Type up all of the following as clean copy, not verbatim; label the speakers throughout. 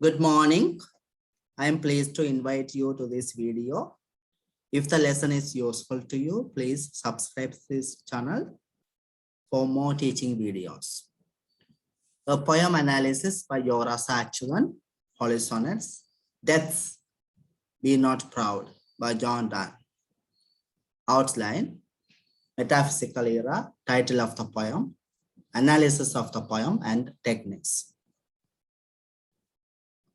Speaker 1: Good morning. I am pleased to invite you to this video. If the lesson is useful to you, please subscribe to this channel for more teaching videos. A poem analysis by Yora Sachuan, Holy Sonnets, Deaths Be Not Proud by John Donne. Outline, metaphysical era, title of the poem, analysis of the poem and techniques.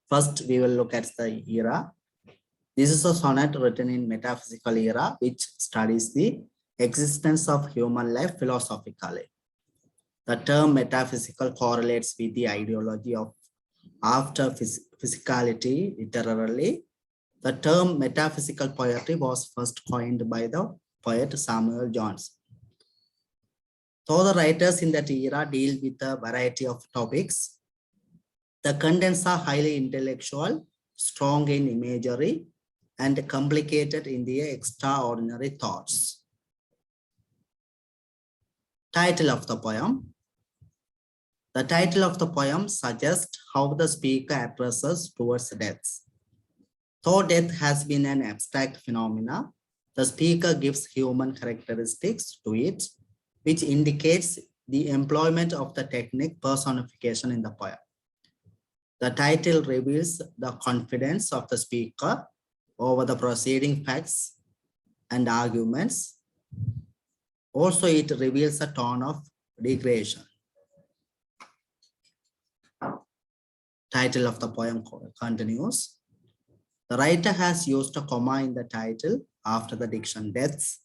Speaker 1: First, we will look at the era. This is a sonnet written in metaphysical era, which studies the existence of human life philosophically. The term metaphysical correlates with the ideology of after physicality literally. The term metaphysical poetry was first coined by the poet Samuel Johnson. Though the writers in that era deal with a variety of topics, the contents are highly intellectual, strong in imagery, and complicated in their extraordinary thoughts. Title of the poem. The title of the poem suggests how the speaker addresses towards death. Though death has been an abstract phenomenon, the speaker gives human characteristics to it, which indicates the employment of the technique personification in the poem. The title reveals the confidence of the speaker over the proceeding facts and arguments. Also, it reveals a tone of degradation. Title of the poem continues. The writer has used a comma in the title after the diction deaths,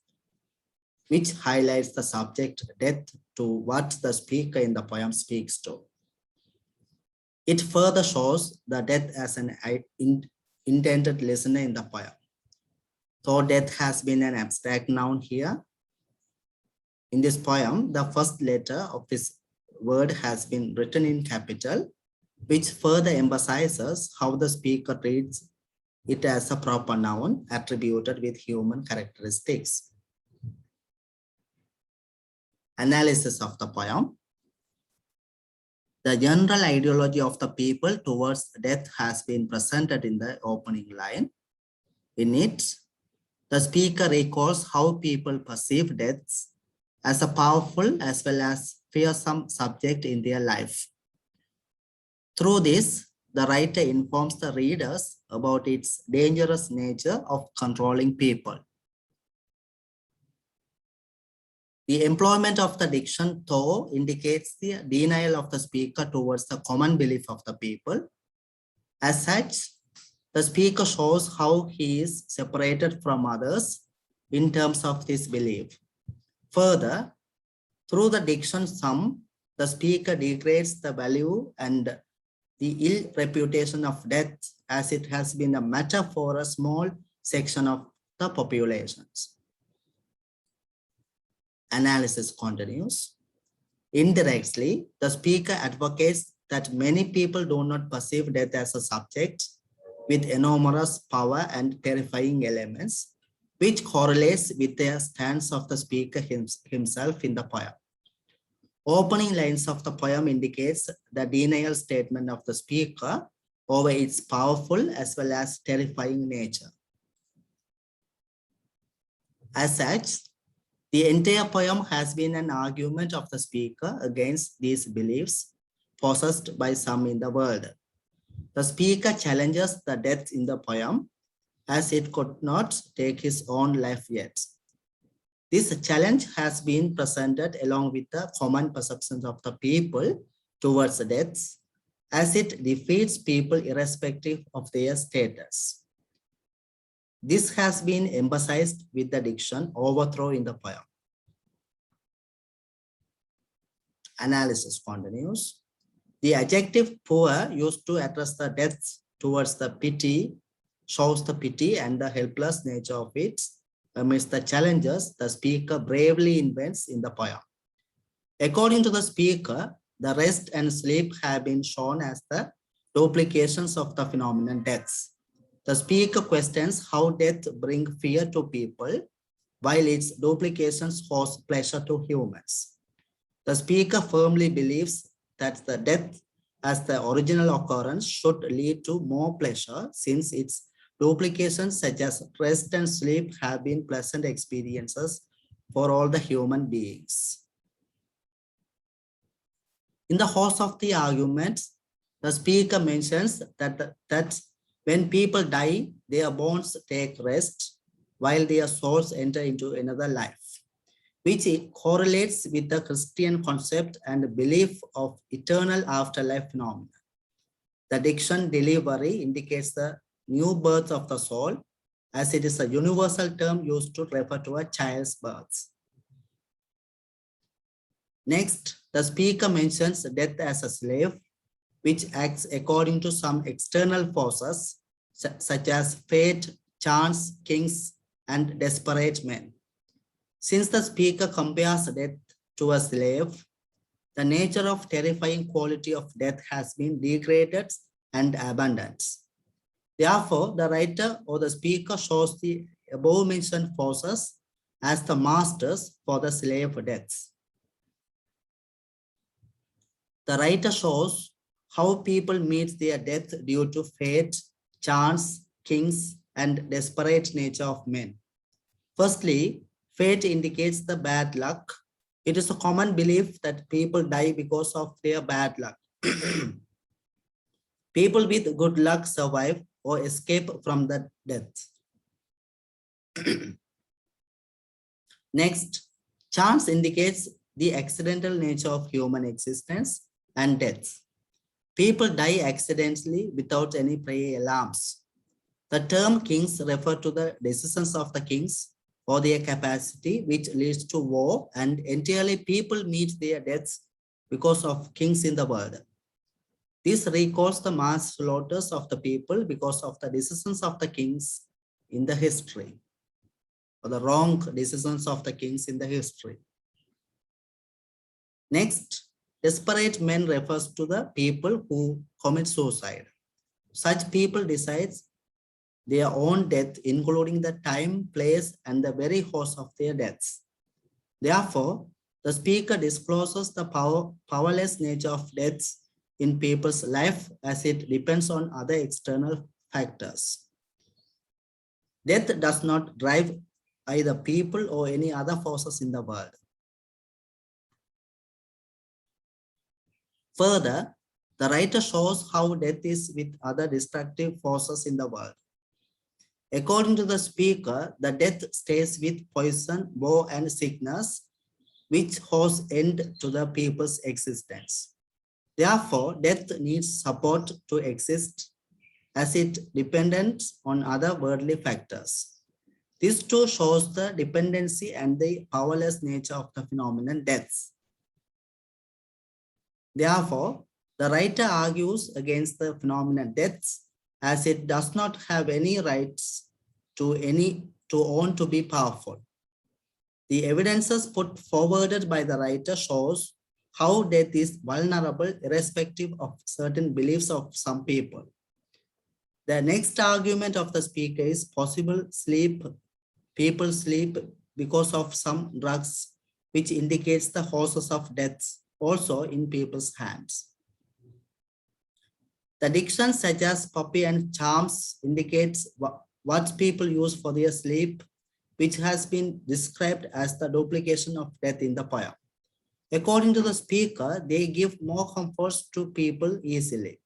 Speaker 1: which highlights the subject death to what the speaker in the poem speaks to. It further shows the death as an intended listener in the poem. Though death has been an abstract noun here, in this poem, the first letter of this word has been written in capital, which further emphasizes how the speaker treats it as a proper noun attributed with human characteristics. Analysis of the poem. The general ideology of the people towards death has been presented in the opening line. In it, the speaker recalls how people perceive death as a powerful as well as fearsome subject in their life. Through this, the writer informs the readers about its dangerous nature of controlling people. The employment of the diction, though, indicates the denial of the speaker towards the common belief of the people. As such, the speaker shows how he is separated from others in terms of this belief. Further, through the diction sum, the speaker degrades the value and the ill reputation of death, as it has been a matter for a small section of the populations. Analysis continues. Indirectly, the speaker advocates that many people do not perceive death as a subject with enormous power and terrifying elements, which correlates with the stance of the speaker himself in the poem. Opening lines of the poem indicates the denial statement of the speaker over its powerful as well as terrifying nature. As such, the entire poem has been an argument of the speaker against these beliefs possessed by some in the world. The speaker challenges the death in the poem as it could not take his own life yet. This challenge has been presented along with the common perceptions of the people towards death, as it defeats people irrespective of their status. This has been emphasized with the diction overthrow in the poem. Analysis continues. The adjective poor used to address the death towards the pity shows the pity and the helpless nature of it amidst the challenges the speaker bravely invents in the poem. According to the speaker, the rest and sleep have been shown as the duplications of the phenomenon deaths. The speaker questions how death brings fear to people, while its duplications cause pleasure to humans. The speaker firmly believes that the death as the original occurrence should lead to more pleasure, since its duplications such as rest and sleep have been pleasant experiences for all the human beings. In the course of the argument, the speaker mentions that when people die, their bones take rest while their souls enter into another life, which correlates with the Christian concept and belief of eternal afterlife phenomena. The diction delivery indicates the new birth of the soul, as it is a universal term used to refer to a child's birth. Next, the speaker mentions death as a slave, which acts according to some external forces, such as fate, chance, kings, and desperate men. Since the speaker compares death to a slave, the nature of terrifying quality of death has been degraded and abandoned. Therefore, the writer or the speaker shows the above mentioned forces as the masters for the slave deaths. The writer shows how people meet their death due to fate, chance, kings, and desperate nature of men. Firstly, fate indicates the bad luck. It is a common belief that people die because of their bad luck. People with good luck survive or escape from the death. Next, chance indicates the accidental nature of human existence and death. People die accidentally without any prior alarms. The term kings refer to the decisions of the kings or their capacity, which leads to war, and entirely people meet their deaths because of kings in the world. This recalls the mass slaughters of the people because of the decisions of the kings in the history, or the wrong decisions of the kings in the history. Next, desperate men refers to the people who commit suicide. Such people decide their own death, including the time, place, and the very cause of their deaths. Therefore, the speaker discloses the powerless nature of deaths in people's life, as it depends on other external factors. Death does not drive either people or any other forces in the world. Further, the writer shows how death is with other destructive forces in the world. According to the speaker, the death stays with poison, war, and sickness, which cause end to the people's existence. Therefore, death needs support to exist, as it depends on other worldly factors. This too shows the dependency and the powerless nature of the phenomenon deaths. Therefore, the writer argues against the phenomenon deaths, as it does not have any rights to own to be powerful. The evidences put forwarded by the writer shows how death is vulnerable irrespective of certain beliefs of some people. The next argument of the speaker is possible sleep. People sleep because of some drugs, which indicates the causes of deaths also in people's hands. The diction such as puppy and charms indicates what people use for their sleep, which has been described as the duplication of death in the poem. According to the speaker, they give more comforts to people easily.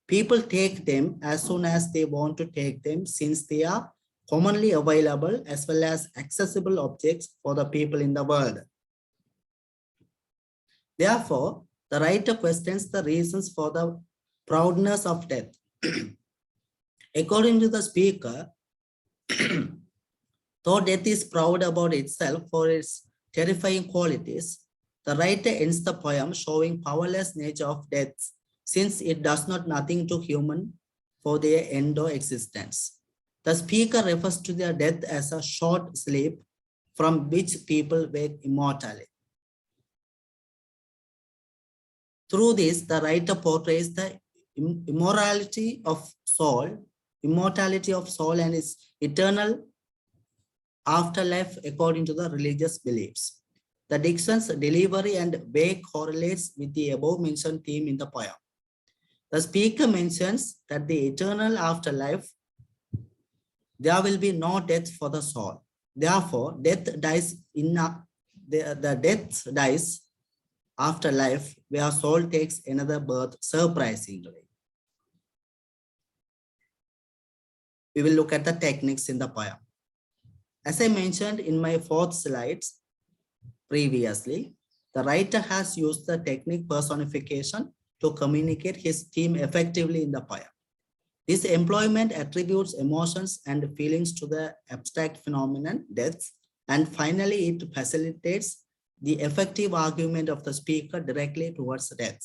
Speaker 1: People take them as soon as they want to take them, since they are commonly available as well as accessible objects for the people in the world. Therefore, the writer questions the reasons for the proudness of death. According to the speaker, though death is proud about itself for its terrifying qualities, the writer ends the poem showing powerless nature of death, since it does not nothing to human for their end or existence. The speaker refers to their death as a short sleep from which people wake immortally. Through this, the writer portrays the immortality of soul and its eternal afterlife according to the religious beliefs. The diction's delivery and way correlates with the above mentioned theme in the poem. The speaker mentions that the eternal afterlife, there will be no death for the soul. Therefore, death dies the death dies after life, where soul takes another birth surprisingly. We will look at the techniques in the poem. As I mentioned in my 4th slides previously, the writer has used the technique personification to communicate his theme effectively in the poem. This employment attributes emotions and feelings to the abstract phenomenon, death, and finally it facilitates the effective argument of the speaker directly towards death.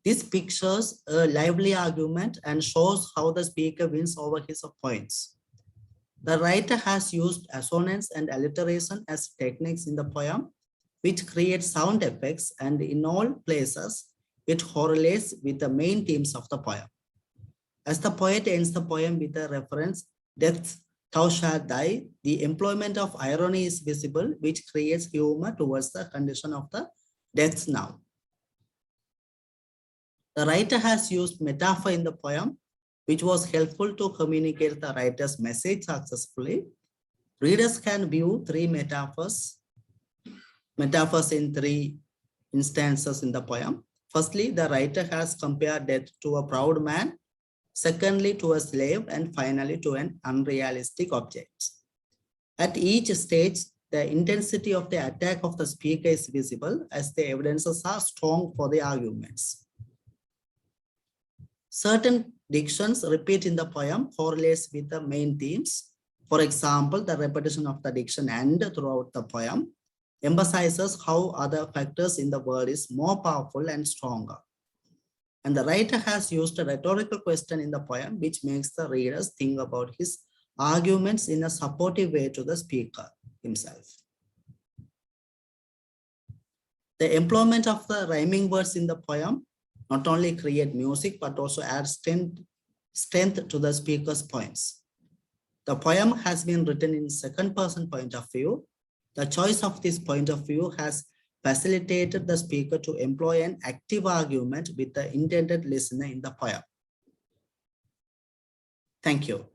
Speaker 1: This pictures a lively argument and shows how the speaker wins over his points. The writer has used assonance and alliteration as techniques in the poem, which create sound effects, and in all places, it correlates with the main themes of the poem. As the poet ends the poem with a reference, death, thou shalt die, the employment of irony is visible, which creates humor towards the condition of the death now. The writer has used metaphor in the poem, which was helpful to communicate the writer's message successfully. Readers can view 3 metaphors in 3 instances in the poem. Firstly, the writer has compared death to a proud man, secondly to a slave, and finally to an unrealistic object. At each stage, the intensity of the attack of the speaker is visible as the evidences are strong for the arguments. Certain dictions repeat in the poem correlates with the main themes. For example, the repetition of the diction "and" throughout the poem emphasizes how other factors in the world is more powerful and stronger. And the writer has used a rhetorical question in the poem, which makes the readers think about his arguments in a supportive way to the speaker himself. The employment of the rhyming words in the poem not only create music, but also add strength to the speaker's points. The poem has been written in 2nd-person point of view. The choice of this point of view has facilitated the speaker to employ an active argument with the intended listener in the poem. Thank you.